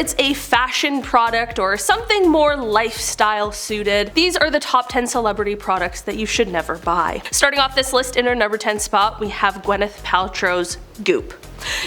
it's a fashion product or something more lifestyle suited, these are the top 10 celebrity products that you should never buy. Starting off this list in our number 10 spot, we have Gwyneth Paltrow's Goop.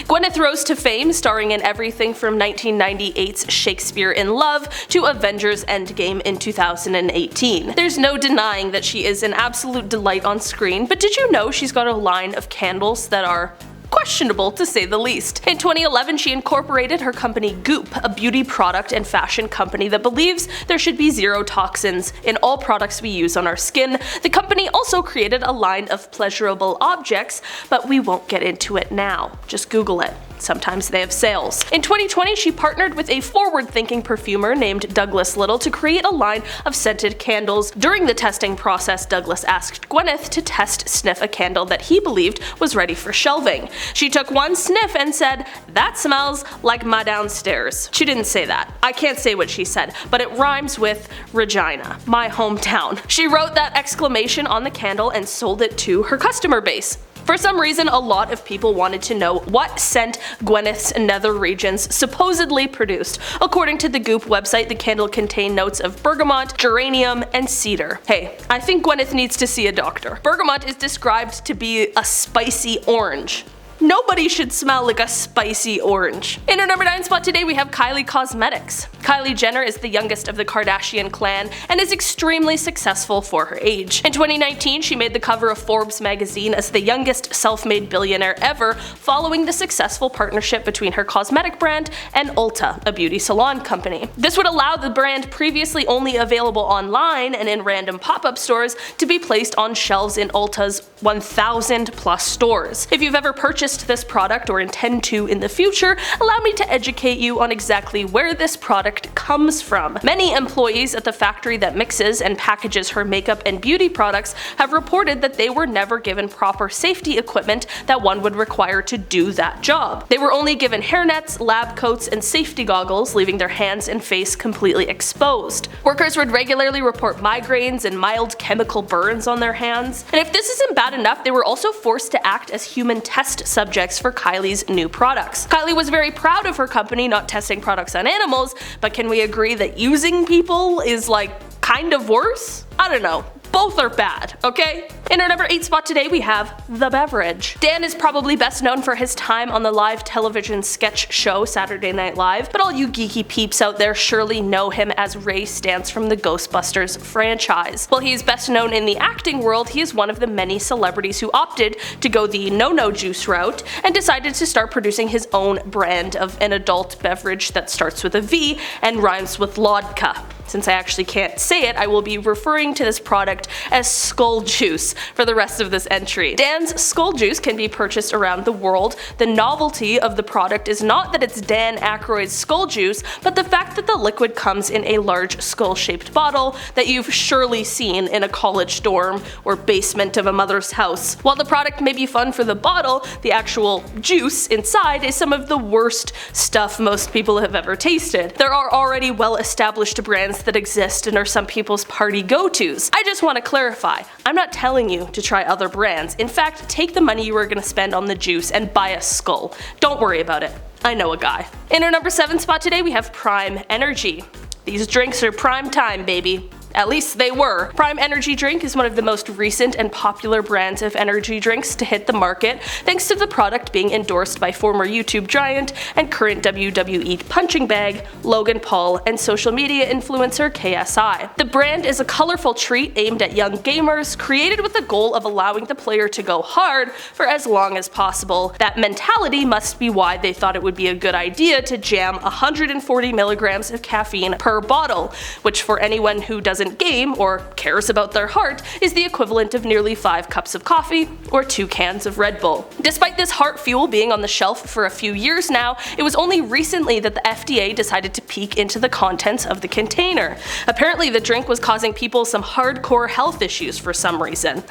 Gwyneth rose to fame starring in everything from 1998's Shakespeare in Love to Avengers Endgame in 2018. There's no denying that she is an absolute delight on screen, but did you know she's got a line of candles that are questionable to say the least. In 2011, she incorporated her company Goop, a beauty product and fashion company that believes there should be zero toxins in all products we use on our skin. The company also created a line of pleasurable objects, but we won't get into it now. Just Google it. Sometimes they have sales. In 2020, she partnered with a forward-thinking perfumer named Douglas Little to create a line of scented candles. During the testing process, Douglas asked Gwyneth to sniff a candle that he believed was ready for shelving. She took one sniff and said, "That smells like my downstairs." She didn't say that. I can't say what she said, but it rhymes with Regina, my hometown. She wrote that exclamation on the candle and sold it to her customer base. For some reason, a lot of people wanted to know what scent Gwyneth's nether regions supposedly produced. According to the Goop website, the candle contained notes of bergamot, geranium, and cedar. Hey, I think Gwyneth needs to see a doctor. Bergamot is described to be a spicy orange. Nobody should smell like a spicy orange. In our number 9 spot today, we have Kylie Cosmetics. Kylie Jenner is the youngest of the Kardashian clan and is extremely successful for her age. In 2019, she made the cover of Forbes magazine as the youngest self-made billionaire ever, following the successful partnership between her cosmetic brand and Ulta, a beauty salon company. This would allow the brand, previously only available online and in random pop-up stores, to be placed on shelves in Ulta's 1,000 plus stores. If you've ever purchased this product or intend to in the future, allow me to educate you on exactly where this product comes from. Many employees at the factory that mixes and packages her makeup and beauty products have reported that they were never given proper safety equipment that one would require to do that job. They were only given hairnets, lab coats, and safety goggles, leaving their hands and face completely exposed. Workers would regularly report migraines and mild chemical burns on their hands. And if this isn't bad enough, they were also forced to act as human test subjects for Kylie's new products. Kylie was very proud of her company not testing products on animals, but can we agree that using people is like kind of worse? I don't know. Both are bad, okay? In our number 8 spot today, we have The Beverage. Dan is probably best known for his time on the live television sketch show Saturday Night Live, but all you geeky peeps out there surely know him as Ray Stantz from the Ghostbusters franchise. While he is best known in the acting world, he is one of the many celebrities who opted to go the no juice route and decided to start producing his own brand of an adult beverage that starts with a V and rhymes with vodka. Since I actually can't say it, I will be referring to this product as Skull Juice for the rest of this entry. Dan's Skull Juice can be purchased around the world. The novelty of the product is not that it's Dan Aykroyd's Skull Juice, but the fact that the liquid comes in a large skull-shaped bottle that you've surely seen in a college dorm or basement of a mother's house. While the product may be fun for the bottle, the actual juice inside is some of the worst stuff most people have ever tasted. There are already well-established brands that exist and are some people's party go-tos. I just want to clarify, I'm not telling you to try other brands. In fact, take the money you are going to spend on the juice and buy a skull. Don't worry about it. I know a guy. In our number 7 spot today, we have Prime Energy. These drinks are prime time, baby. At least they were. Prime Energy Drink is one of the most recent and popular brands of energy drinks to hit the market, thanks to the product being endorsed by former YouTube giant and current WWE punching bag Logan Paul and social media influencer KSI. The brand is a colorful treat aimed at young gamers, created with the goal of allowing the player to go hard for as long as possible. That mentality must be why they thought it would be a good idea to jam 140 milligrams of caffeine per bottle, which for anyone who doesn't game or cares about their heart is the equivalent of nearly 5 cups of coffee or 2 cans of Red Bull. Despite this heart fuel being on the shelf for a few years now, it was only recently that the FDA decided to peek into the contents of the container. Apparently the drink was causing people some hardcore health issues for some reason.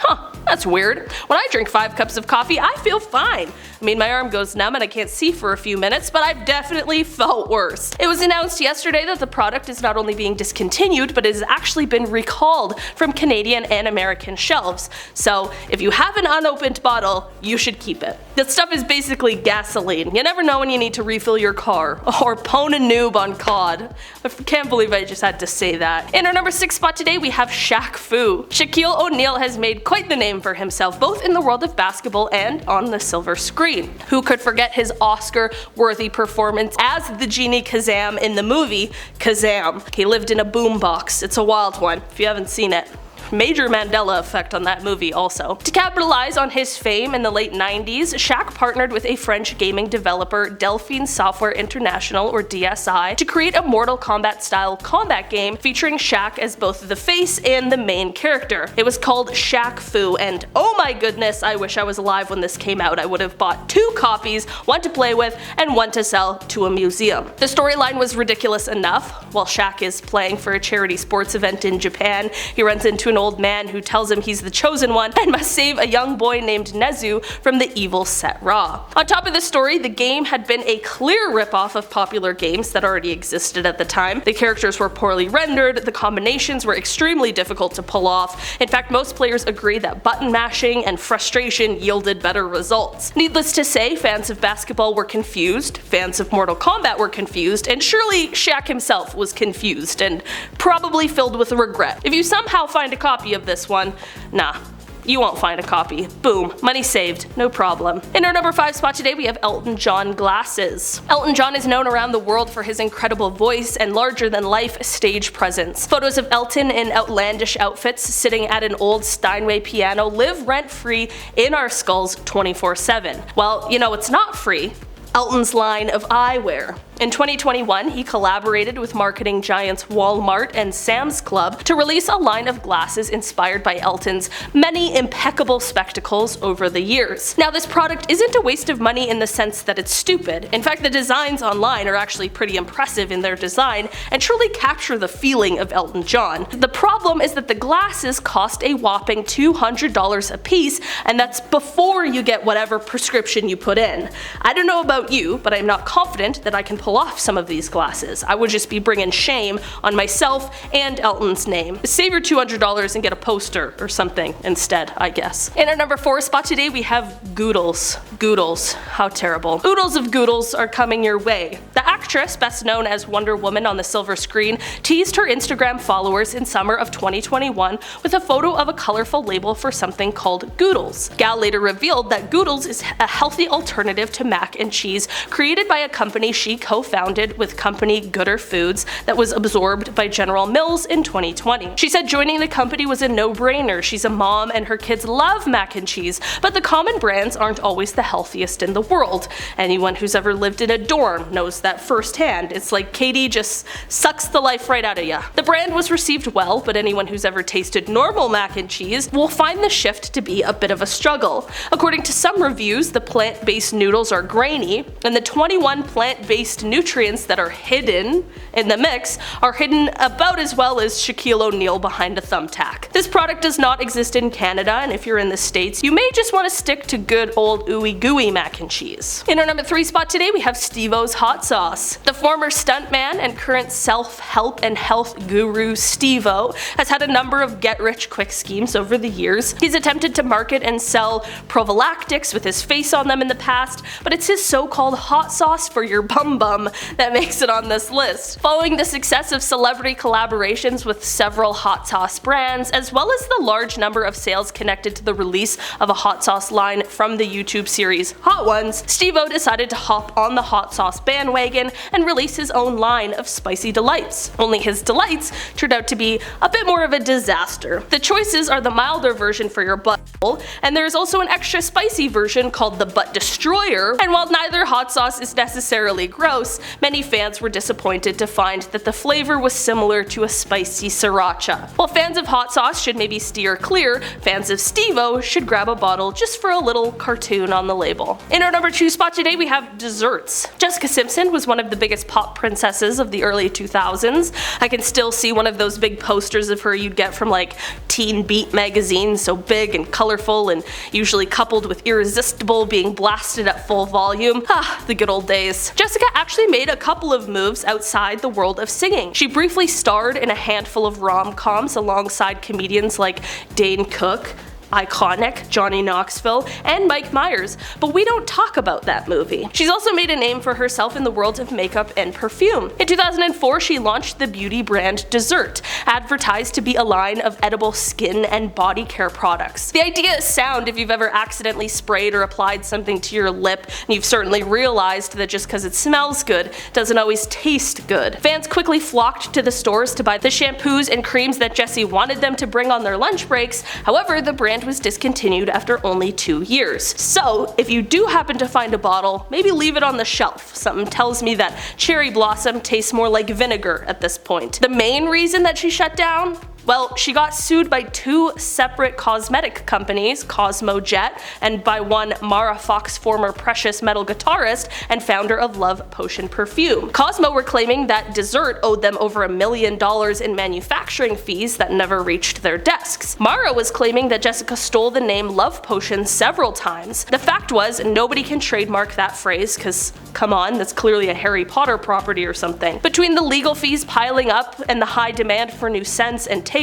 That's weird. When I drink 5 cups of coffee, I feel fine. I mean, my arm goes numb and I can't see for a few minutes, but I've definitely felt worse. It was announced yesterday that the product is not only being discontinued, but is actually actually been recalled from Canadian and American shelves. So if you have an unopened bottle, you should keep it. This stuff is basically gasoline. You never know when you need to refill your car. Or pwn a noob on COD. I can't believe I just had to say that. In our number 6 spot today, we have Shaq Fu. Shaquille O'Neal has made quite the name for himself, both in the world of basketball and on the silver screen. Who could forget his Oscar-worthy performance as the genie Kazam in the movie Kazam? He lived in a boombox. It's a wild one, if you haven't seen it. Major Mandela effect on that movie also. To capitalize on his fame in the late 90s, Shaq partnered with a French gaming developer, Delphine Software International or DSI, to create a Mortal Kombat style combat game featuring Shaq as both the face and the main character. It was called Shaq Fu, and oh my goodness, I wish I was alive when this came out. I would have bought 2 copies, one to play with and one to sell to a museum. The storyline was ridiculous enough. While Shaq is playing for a charity sports event in Japan, he runs into an old man who tells him he's the chosen one and must save a young boy named Nezu from the evil Set Ra. On top of the story, the game had been a clear ripoff of popular games that already existed at the time. The characters were poorly rendered, the combinations were extremely difficult to pull off. In fact, most players agree that button mashing and frustration yielded better results. Needless to say, fans of basketball were confused, fans of Mortal Kombat were confused, and surely Shaq himself was confused and probably filled with regret. If you somehow find a copy of this one, nah, you won't find a copy. Boom, money saved, no problem. In our number 5 spot today, we have Elton John glasses. Elton John is known around the world for his incredible voice and larger-than-life stage presence. Photos of Elton in outlandish outfits sitting at an old Steinway piano live rent-free in our skulls 24/7. Well, you know it's not free. Elton's line of eyewear. In 2021, he collaborated with marketing giants Walmart and Sam's Club to release a line of glasses inspired by Elton's many impeccable spectacles over the years. Now, this product isn't a waste of money in the sense that it's stupid. In fact, the designs online are actually pretty impressive in their design and truly capture the feeling of Elton John. The problem is that the glasses cost a whopping $200 a piece, and that's before you get whatever prescription you put in. I don't know about you, but I'm not confident that I can pull off some of these glasses. I would just be bringing shame on myself and Elton's name. Save your $200 and get a poster or something instead, I guess. In our number 4 spot today, we have Goodles. Goodles, how terrible. Oodles of Goodles are coming your way. The actress, best known as Wonder Woman on the silver screen, teased her Instagram followers in summer of 2021 with a photo of a colorful label for something called Goodles. Gal later revealed that Goodles is a healthy alternative to mac and cheese created by a company she co-founded with company Gooder Foods that was absorbed by General Mills in 2020. She said joining the company was a no-brainer. She's a mom and her kids love mac and cheese, but the common brands aren't always the healthiest in the world. Anyone who's ever lived in a dorm knows that firsthand. It's like Katie just sucks the life right out of ya. The brand was received well, but anyone who's ever tasted normal mac and cheese will find the shift to be a bit of a struggle. According to some reviews, the plant-based noodles are grainy, and the 21 plant-based nutrients that are hidden in the mix are hidden about as well as Shaquille O'Neal behind a thumbtack. This product does not exist in Canada, and if you're in the States, you may just want to stick to good old ooey gooey mac and cheese. In our number 3 spot today, we have Steve-O's hot sauce. The former stuntman and current self-help and health guru Steve-O has had a number of get-rich-quick schemes over the years. He's attempted to market and sell prophylactics with his face on them in the past, but it's his so-called hot sauce for your bum bum that makes it on this list. Following the success of celebrity collaborations with several hot sauce brands, as well as the large number of sales connected to the release of a hot sauce line from the YouTube series Hot Ones, Steve-O decided to hop on the hot sauce bandwagon and release his own line of spicy delights. Only his delights turned out to be a bit more of a disaster. The choices are the milder version for your butthole, and there's also an extra spicy version called the Butt Destroyer, and while neither hot sauce is necessarily gross, many fans were disappointed to find that the flavor was similar to a spicy sriracha. While fans of hot sauce should maybe steer clear, fans of Steve-O should grab a bottle just for a little cartoon on the label. In our number 2 spot today, we have desserts. Jessica Simpson was one of the biggest pop princesses of the early 2000s. I can still see one of those big posters of her you'd get from like Teen Beat magazine, so big and colorful and usually coupled with Irresistible being blasted at full volume. Ah, the good old days. Jessica actually actually made a couple of moves outside the world of singing. She briefly starred in a handful of rom-coms alongside comedians like Dane Cook, iconic, Johnny Knoxville, and Mike Myers, but we don't talk about that movie. She's also made a name for herself in the world of makeup and perfume. In 2004, she launched the beauty brand Dessert, advertised to be a line of edible skin and body care products. The idea is sound if you've ever accidentally sprayed or applied something to your lip, and you've certainly realized that just because it smells good doesn't always taste good. Fans quickly flocked to the stores to buy the shampoos and creams that Jessie wanted them to bring on their lunch breaks. However, the brand was discontinued after only 2 years. So, if you do happen to find a bottle, maybe leave it on the shelf. Something tells me that cherry blossom tastes more like vinegar at this point. The main reason that she shut down? Well, she got sued by 2 separate cosmetic companies, Cosmo Jet, and by one Mara Fox, former Precious Metal guitarist and founder of Love Potion perfume. Cosmo were claiming that Dessert owed them over $1 million in manufacturing fees that never reached their desks. Mara was claiming that Jessica stole the name Love Potion several times. The fact was, nobody can trademark that phrase, cause come on, that's clearly a Harry Potter property or something. Between the legal fees piling up and the high demand for new scents and tastes,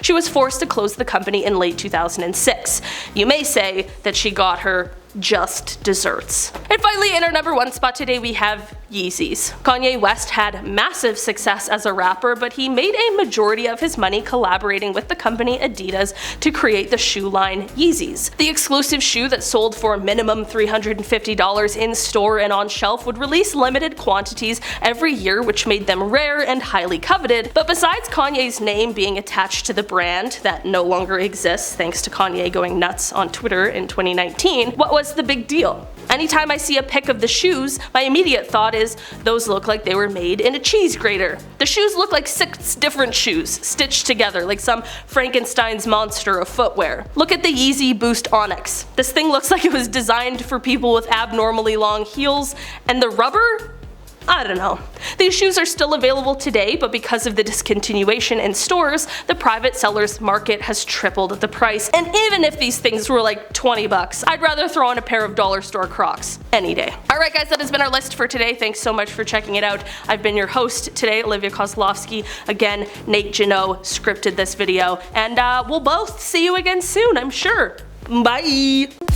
she was forced to close the company in late 2006. You may say that she got her just desserts. And finally, in our number 1 spot today, we have Yeezys. Kanye West had massive success as a rapper, but he made a majority of his money collaborating with the company Adidas to create the shoe line Yeezys. The exclusive shoe that sold for minimum $350 in store and on shelf would release limited quantities every year, which made them rare and highly coveted. But besides Kanye's name being attached to the brand that no longer exists thanks to Kanye going nuts on Twitter in 2019, what was the big deal? Anytime I see a pic of the shoes, my immediate thought is, those look like they were made in a cheese grater. The shoes look like 6 different shoes, stitched together like some Frankenstein's monster of footwear. Look at the Yeezy Boost Onyx. This thing looks like it was designed for people with abnormally long heels, and the rubber? I don't know. These shoes are still available today, but because of the discontinuation in stores, the private sellers market has tripled the price. And even if these things were like 20 bucks, I'd rather throw on a pair of dollar store Crocs any day. Alright guys, that has been our list for today. Thanks so much for checking it out. I've been your host today, Olivia Kozlowski. Again, Nate Janot scripted this video, and we'll both see you again soon, I'm sure. Bye!